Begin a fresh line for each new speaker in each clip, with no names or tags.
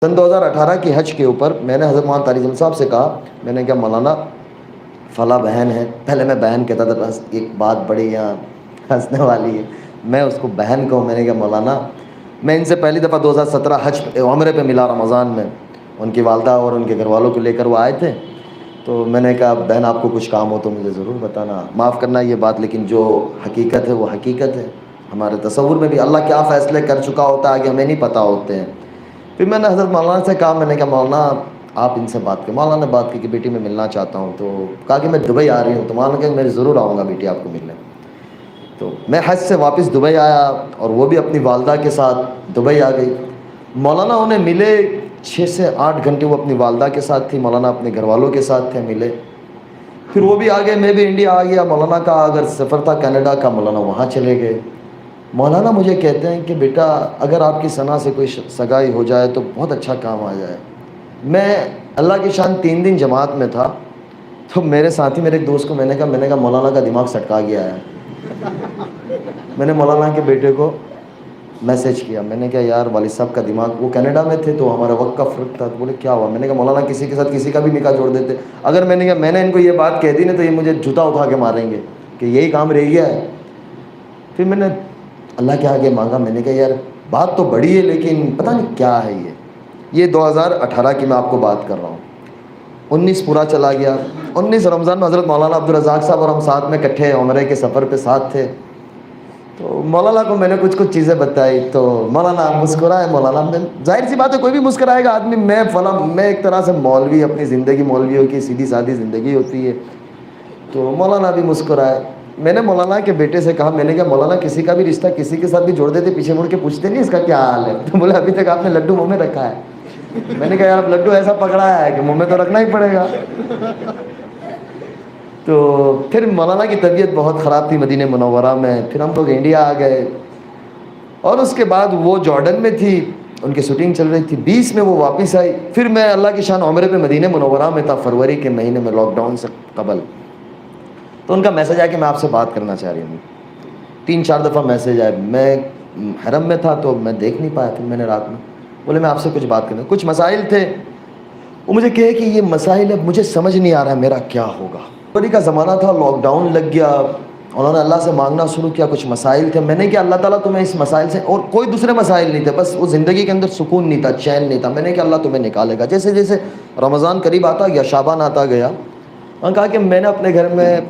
سن 2018 کی حج کے اوپر میں نے حضرت مولانا طارق جمیل صاحب سے کہا، میں نے کہا مولانا فلاں بہن ہے، پہلے میں بہن کہتا تھا، بس ایک بات بڑی یہاں ہنسنے والی ہے، میں اس کو بہن کہوں. میں نے کہا مولانا، میں ان سے پہلی دفعہ 2017 حج عمرے پہ ملا رمضان میں، ان کی والدہ اور ان کے گھر والوں کو لے کر وہ آئے تھے. تو میں نے کہا بہن آپ کو کچھ کام ہو تو مجھے ضرور بتانا، معاف کرنا یہ بات، لیکن جو حقیقت ہے وہ حقیقت ہے. ہمارے تصور میں بھی اللہ کیا فیصلے کر چکا ہوتا ہے کہ ہمیں نہیں پتہ ہوتے ہیں. پھر میں نے حضرت مولانا سے کہا، میں نے کہا مولانا آپ ان سے بات کریں. مولانا نے بات کی کہ بیٹی میں ملنا چاہتا ہوں. تو کہا کہ میں دبئی آ رہی ہوں. تو مولانا نے کہا میں ضرور آؤں گا بیٹی آپ کو ملنے. تو میں حج سے واپس دبئی آیا اور وہ بھی اپنی والدہ کے ساتھ دبئی آ گئی. مولانا انہیں ملے 6 سے 8 گھنٹے وہ اپنی والدہ کے ساتھ تھی، مولانا اپنے گھر والوں کے ساتھ تھے، ملے. پھر وہ بھی آ گئے، میں بھی انڈیا آ گیا. مولانا کا اگر سفر تھا کینیڈا کا، مولانا وہاں چلے گئے. مولانا مجھے کہتے ہیں کہ بیٹا اگر آپ کی ثنا سے کوئی سگائی ہو جائے تو بہت اچھا کام آ جائے. میں اللہ کی شان 3 دن جماعت میں تھا، تو میرے ساتھی میرے ایک دوست کو میں نے کہا مولانا کا دماغ سٹکا گیا ہے. میں نے مولانا کے بیٹے کو میسج کیا، میں نے کہا یار والد صاحب کا دماغ، وہ کینیڈا میں تھے تو ہمارا وقت کا فرق تھا. تو بولے کیا ہوا؟ میں نے کہا مولانا کسی کے ساتھ کسی کا بھی نکاح جوڑ دیتے. اگر میں نے کہا میں نے ان کو یہ بات کہہ دی نا تو یہ مجھے جوتا اٹھا کے ماریں گے کہ یہی کام رہ گیا ہے. پھر میں نے اللہ کے آگے مانگا، میں نے کہا یار بات تو بڑی ہے لیکن پتہ نہیں کیا ہے یہ 2018 کی میں آپ کو بات کر رہا ہوں. 19 پورا چلا گیا. 19 رمضان میں حضرت مولانا عبدالرزاق صاحب اور ہم ساتھ میں اکٹھے عمرے کے سفر پہ ساتھ تھے. تو مولانا کو میں نے کچھ چیزیں بتائی تو مولانا مسکرائے. مولانا میں ظاہر سی بات ہے کوئی بھی مسکرائے گا آدمی. میں ایک طرح سے مولوی، اپنی زندگی مولویوں کی سیدھی سادھی زندگی ہوتی ہے. تو مولانا بھی مسکرائے. میں نے مولانا کے بیٹے سے کہا، میں نے کہا مولانا کسی کا بھی رشتہ کسی کے ساتھ بھی جوڑ دیتے پیچھے مڑ کے پوچھتے نہیں اس کا کیا حال ہے؟ تو بولے ابھی تک آپ نے لڈو منہ میں رکھا ہے. میں نے کہا یار اب لڈو ایسا پکڑایا ہے کہ منہ میں تو رکھنا ہی پڑے گا. تو پھر مولانا کی طبیعت بہت خراب تھی مدینہ منورہ میں. پھر ہم لوگ انڈیا آ گئے اور اس کے بعد وہ جارڈن میں تھی، ان کی شوٹنگ چل رہی تھی. 20 میں وہ واپس آئی. پھر میں اللہ کی شان عمرے پہ مدینہ منورہ میں تھا فروری کے مہینے میں، لاک ڈاؤن سے قبل. تو ان کا میسج آیا کہ میں آپ سے بات کرنا چاہ رہی ہوں. 3-4 دفعہ میسج آئے. میں حرم میں تھا تو میں دیکھ نہیں پایا. پھر میں نے رات میں بولے میں آپ سے کچھ بات کرنا، کچھ مسائل تھے. وہ مجھے کہے کہ یہ مسائل اب مجھے سمجھ نہیں آ رہا ہے میرا کیا ہوگا. فروری کا زمانہ تھا، لاک ڈاؤن لگ گیا. انہوں نے اللہ سے مانگنا شروع کیا، کچھ مسائل تھے. میں نے کہا اللہ تعالیٰ تمہیں اس مسائل سے، اور کوئی دوسرے مسائل نہیں تھے، بس وہ زندگی کے اندر سکون نہیں تھا، چین نہیں تھا. میں نے کہا اللہ تمہیں نکالے گا. جیسے جیسے رمضان قریب آتا گیا، شعبان آتا گیا، انہوں نے کہا کہ میں نے اپنے گھر میں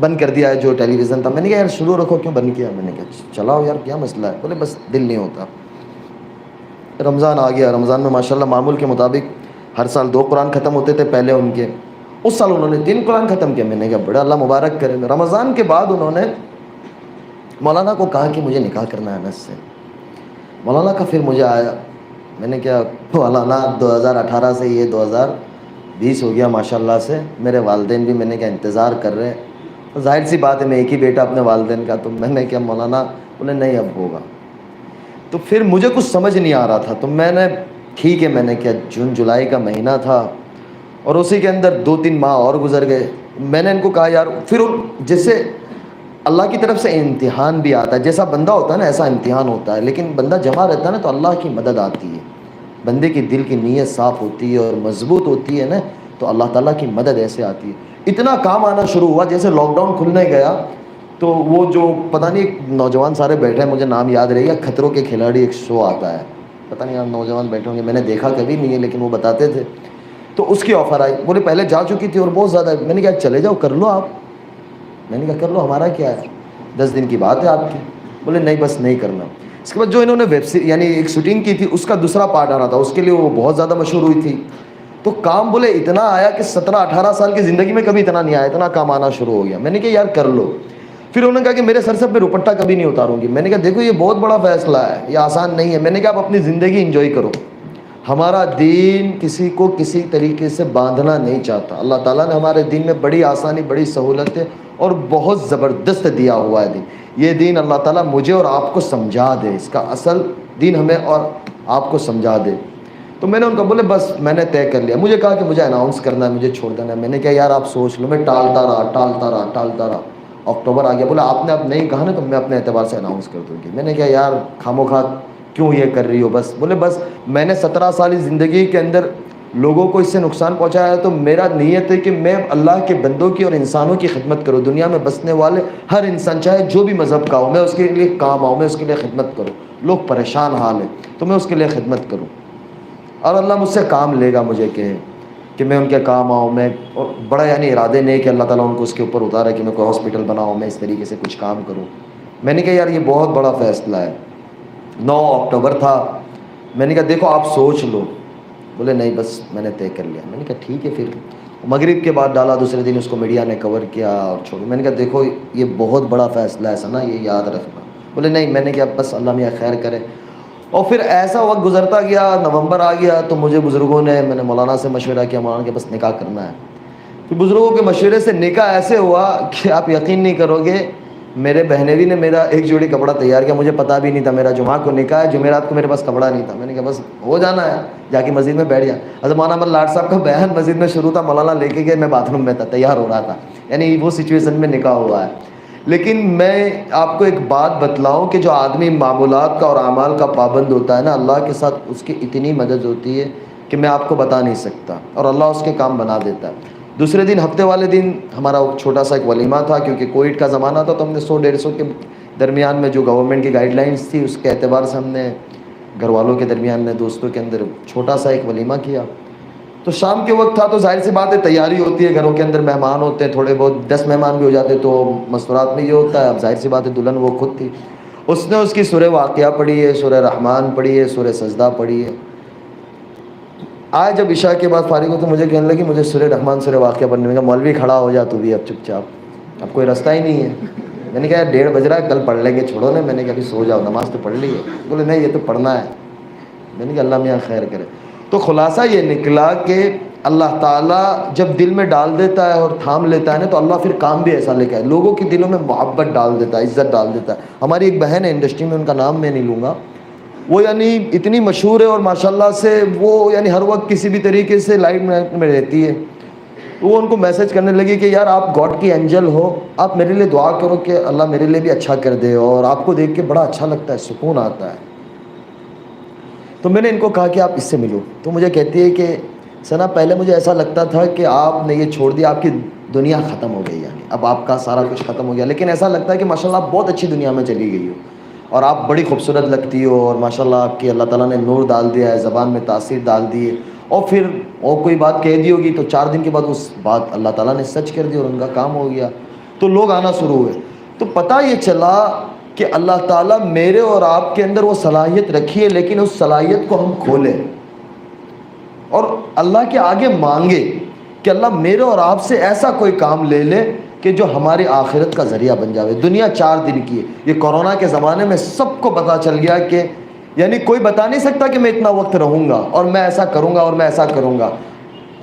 بند کر دیا ہے جو ٹیلی ویژن تھا. میں نے کہا یار شروع رکھو، کیوں بند کیا؟ میں نے کہا چلاؤ یار کیا مسئلہ ہے؟ بولے بس دل نہیں ہوتا. رمضان آ گیا. رمضان میں ماشاءاللہ معمول کے مطابق ہر سال 2 قرآن ختم ہوتے تھے پہلے ان کے. اس سال انہوں نے 3 قرآن ختم کیا. میں نے کہا بڑا اللہ مبارک کرے. رمضان کے بعد انہوں نے مولانا کو کہا کہ مجھے نکاح کرنا ہے انس سے. مولانا کا پھر مجھے آیا. میں نے کہا مولانا 2018 سے یہ 2020 ہو گیا ماشاءاللہ سے. میرے والدین بھی میں نے کہا انتظار کر رہے ہیں. ظاہر سی بات ہے میں ایک ہی بیٹا اپنے والدین کا. تو میں نے کہا مولانا، بولے نہیں اب ہوگا. تو پھر مجھے کچھ سمجھ نہیں آ رہا تھا. تو میں نے ٹھیک ہے، میں نے کہا جون جولائی کا مہینہ تھا اور اسی کے اندر 2-3 ماہ اور گزر گئے. میں نے ان کو کہا یار پھر جیسے اللہ کی طرف سے امتحان بھی آتا ہے، جیسا بندہ ہوتا ہے نا ایسا امتحان ہوتا ہے، لیکن بندہ جمع رہتا ہے نا تو اللہ کی مدد آتی ہے. بندے کی دل کی نیت صاف ہوتی ہے اور مضبوط ہوتی ہے نا تو اللہ تعالیٰ کی مدد ایسے آتی ہے. اتنا کام آنا شروع ہوا. جیسے لاک ڈاؤن کھلنے گیا تو وہ جو پتہ نہیں نوجوان سارے بیٹھے ہیں، مجھے نام یاد رہے گا، خطروں کے کھلاڑی ایک شو آتا ہے، پتہ نہیں آپ نوجوان بیٹھے ہوں گے، میں نے دیکھا کبھی نہیں ہے لیکن وہ بتاتے تھے. تو اس کی آفر آئی. بولے پہلے جا چکی تھی اور بہت زیادہ. میں نے کہا چلے جاؤ کر لو آپ. میں نے کہا کر لو، ہمارا کیا ہے، 10 دن کی بات ہے آپ کی. بولے نہیں بس نہیں کرنا. اس کے بعد جو انہوں نے ویب سیریز یعنی ایک شوٹنگ کی تھی اس کا دوسرا پارٹ آ رہا تھا، اس کے لیے وہ بہت زیادہ مشہور ہوئی تھی. تو کام بولے اتنا آیا کہ 17-18 سال کی زندگی میں کبھی اتنا نہیں آیا، اتنا کام آنا شروع ہو گیا. میں نے کہا یار کر لو. پھر انہوں نے کہا کہ میرے سر سے میں دوپٹہ کبھی نہیں اتاروں گی. میں نے کہا دیکھو یہ بہت بڑا فیصلہ ہے، یہ آسان نہیں ہے. میں نے کہا آپ اپنی زندگی انجوائے کرو. ہمارا دین کسی کو کسی طریقے سے باندھنا نہیں چاہتا. اللہ تعالیٰ نے ہمارے دین میں بڑی آسانی، بڑی سہولتیں اور بہت زبردست دیا ہوا ہے دین. یہ دین اللہ تعالیٰ مجھے اور آپ کو سمجھا دے، اس کا اصل دین ہمیں اور آپ کو سمجھا دے. تو میں نے ان کو بولے بس میں نے طے کر لیا. مجھے کہا کہ مجھے اناؤنس کرنا ہے، مجھے چھوڑ دینا ہے. میں نے کہا یار آپ سوچ لو. میں ٹالتا رہا. اکتوبر آ گیا. بولا آپ نے اب نہیں کہا نا تو میں اپنے اعتبار سے اناؤنس کر دوں گی. میں نے کہا یار خاموخواہ کیوں یہ کر رہی ہو؟ بس بولے بس میں نے 17 سالی زندگی کے اندر لوگوں کو اس سے نقصان پہنچایا ہے، تو میرا نیت ہے کہ میں اللہ کے بندوں کی اور انسانوں کی خدمت کروں، دنیا میں بسنے والے ہر انسان چاہے جو بھی مذہب کا ہو، میں اس کے لیے کام آؤں، میں اس کے لیے خدمت کروں۔ لوگ پریشان حال ہیں تو میں اس کے لیے خدمت کروں، اور اللہ مجھ سے کام لے گا، مجھے کہ میں ان کے کام آؤں۔ میں اور بڑا یعنی ارادے نہیں کہ اللہ تعالیٰ ان کو اس کے اوپر اتارا کہ میں کوئی ہاسپٹل بناؤں، میں اس طریقے سے کچھ کام کروں۔ میں نے کہا یار یہ بہت بڑا فیصلہ ہے۔ 9 اکتوبر تھا، میں نے کہا دیکھو آپ سوچ لو۔ بولے نہیں بس میں نے طے کر لیا۔ میں نے کہا ٹھیک ہے پھر۔ مغرب کے بعد ڈالا، دوسرے دن اس کو میڈیا نے کور کیا اور چھوڑو۔ میں نے کہا دیکھو یہ بہت بڑا فیصلہ ہے ثنا، یہ یاد رکھنا۔ بولے نہیں۔ میں نے کہا بس اللہ میاں خیر کرے۔ اور پھر ایسا وقت گزرتا گیا، نومبر آ گیا تو مجھے بزرگوں نے، میں نے مولانا سے مشورہ کیا، مولانا کہ بس نکاح کرنا ہے۔ پھر بزرگوں کے مشورے سے نکاح ایسے ہوا کہ آپ یقین نہیں کرو گے، میرے بہنوی نے میرا ایک جوڑی کپڑا تیار کیا، مجھے پتا بھی نہیں تھا میرا جمعہ کو نکاح ہے، جمعرات کو میرے پاس کپڑا نہیں تھا۔ میں نے کہا بس ہو جانا ہے، جا کے مسجد میں بیٹھ گیا۔ حضرت مولانا احمد لاڈ صاحب کا بیان مسجد میں شروع تھا، مولانا لے کے گئے، میں باتھ روم میں تھا، تیار ہو رہا تھا، یعنی وہ سچویشن میں نکاح ہوا ہے۔ لیکن میں آپ کو ایک بات بتلاؤں کہ جو آدمی معمولات کا اور اعمال کا پابند ہوتا ہے نا، اللہ کے ساتھ اس کی اتنی مدد ہوتی ہے کہ میں آپ کو بتا نہیں سکتا، اور اللہ اس کے کام بنا دیتا ہے۔ دوسرے دن ہفتے والے دن ہمارا چھوٹا سا ایک ولیمہ تھا، کیونکہ کووڈ کا زمانہ تھا تو ہم نے 100-150 کے درمیان میں جو گورنمنٹ کی گائیڈ لائنس تھی اس کے اعتبار سے ہم نے گھر والوں کے درمیان میں دوستوں کے اندر چھوٹا سا ایک ولیمہ کیا۔ تو شام کے وقت تھا تو ظاہر سی بات ہے تیاری ہوتی ہے، گھروں کے اندر مہمان ہوتے ہیں، تھوڑے بہت 10 مہمان بھی ہو جاتے تو مستورات میں یہ ہوتا ہے۔ اب ظاہر سی بات ہے دلہن وہ خود تھی، اس نے اس کی سورہ واقعہ پڑھی ہے، سورہ رحمان پڑھی ہے، سورہ سجدہ پڑھی ہے۔ آج جب عشاء کے بعد فارغ ہو تو مجھے کہنے لگی مجھے سورہ رحمان سورہ واقعہ پڑھنے میں، مولوی کھڑا ہو جا تو بھی اب چپ چاپ، اب کوئی رستہ ہی نہیں ہے۔ میں نے کہا 1:30 بج رہا ہے، کل پڑھ لیں گے، چھوڑو نا۔ میں نے کہا ابھی سو جاؤ، نماز تو پڑھ لی ہے۔ بولے نہیں یہ تو پڑھنا ہے۔ میں نے کہا اللہ میاں خیر کرے۔ تو خلاصہ یہ نکلا کہ اللہ تعالیٰ جب دل میں ڈال دیتا ہے اور تھام لیتا ہے نا تو اللہ پھر کام بھی ایسا لے کے آئے، لوگوں کے دلوں میں محبت ڈال دیتا ہے، عزت ڈال دیتا ہے۔ ہماری ایک بہن ہے انڈسٹری میں، ان کا نام میں نہیں لوں گا، وہ یعنی اتنی مشہور ہے اور ماشاءاللہ سے وہ یعنی ہر وقت کسی بھی طریقے سے لائٹ میں رہتی ہے۔ وہ ان کو میسج کرنے لگی کہ یار آپ گاڈ کی اینجل ہو، آپ میرے لیے دعا کرو کہ اللہ میرے لیے بھی اچھا کر دے، اور آپ کو دیکھ کے بڑا اچھا لگتا ہے، سکون آتا ہے۔ تو میں نے ان کو کہا کہ آپ اس سے ملو، تو مجھے کہتی ہے کہ ثنا پہلے مجھے ایسا لگتا تھا کہ آپ نے یہ چھوڑ دیا، آپ کی دنیا ختم ہو گئی، یعنی اب آپ کا سارا کچھ ختم ہو گیا، لیکن ایسا لگتا ہے کہ ماشاءاللہ آپ بہت اچھی دنیا میں چلی گئی ہو، اور آپ بڑی خوبصورت لگتی ہو، اور ماشاءاللہ آپ کی اللہ تعالیٰ نے نور ڈال دیا ہے، زبان میں تاثیر ڈال دی ہے، اور پھر اور کوئی بات کہہ دی ہوگی تو 4 دن کے بعد اس بات اللہ تعالیٰ نے سچ کر دی اور ان کا کام ہو گیا، تو لوگ آنا شروع ہوئے۔ تو پتہ یہ چلا کہ اللہ تعالیٰ میرے اور آپ کے اندر وہ صلاحیت رکھی ہے، لیکن اس صلاحیت کو ہم کھولیں اور اللہ کے آگے مانگے کہ اللہ میرے اور آپ سے ایسا کوئی کام لے لے کہ جو ہماری آخرت کا ذریعہ بن جاوے۔ دنیا 4 دن کی ہے، یہ کورونا کے زمانے میں سب کو پتہ چل گیا کہ یعنی کوئی بتا نہیں سکتا کہ میں اتنا وقت رہوں گا اور میں ایسا کروں گا اور میں ایسا کروں گا۔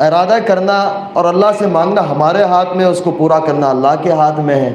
ارادہ کرنا اور اللہ سے مانگنا ہمارے ہاتھ میں، اس کو پورا کرنا اللہ کے ہاتھ میں ہے۔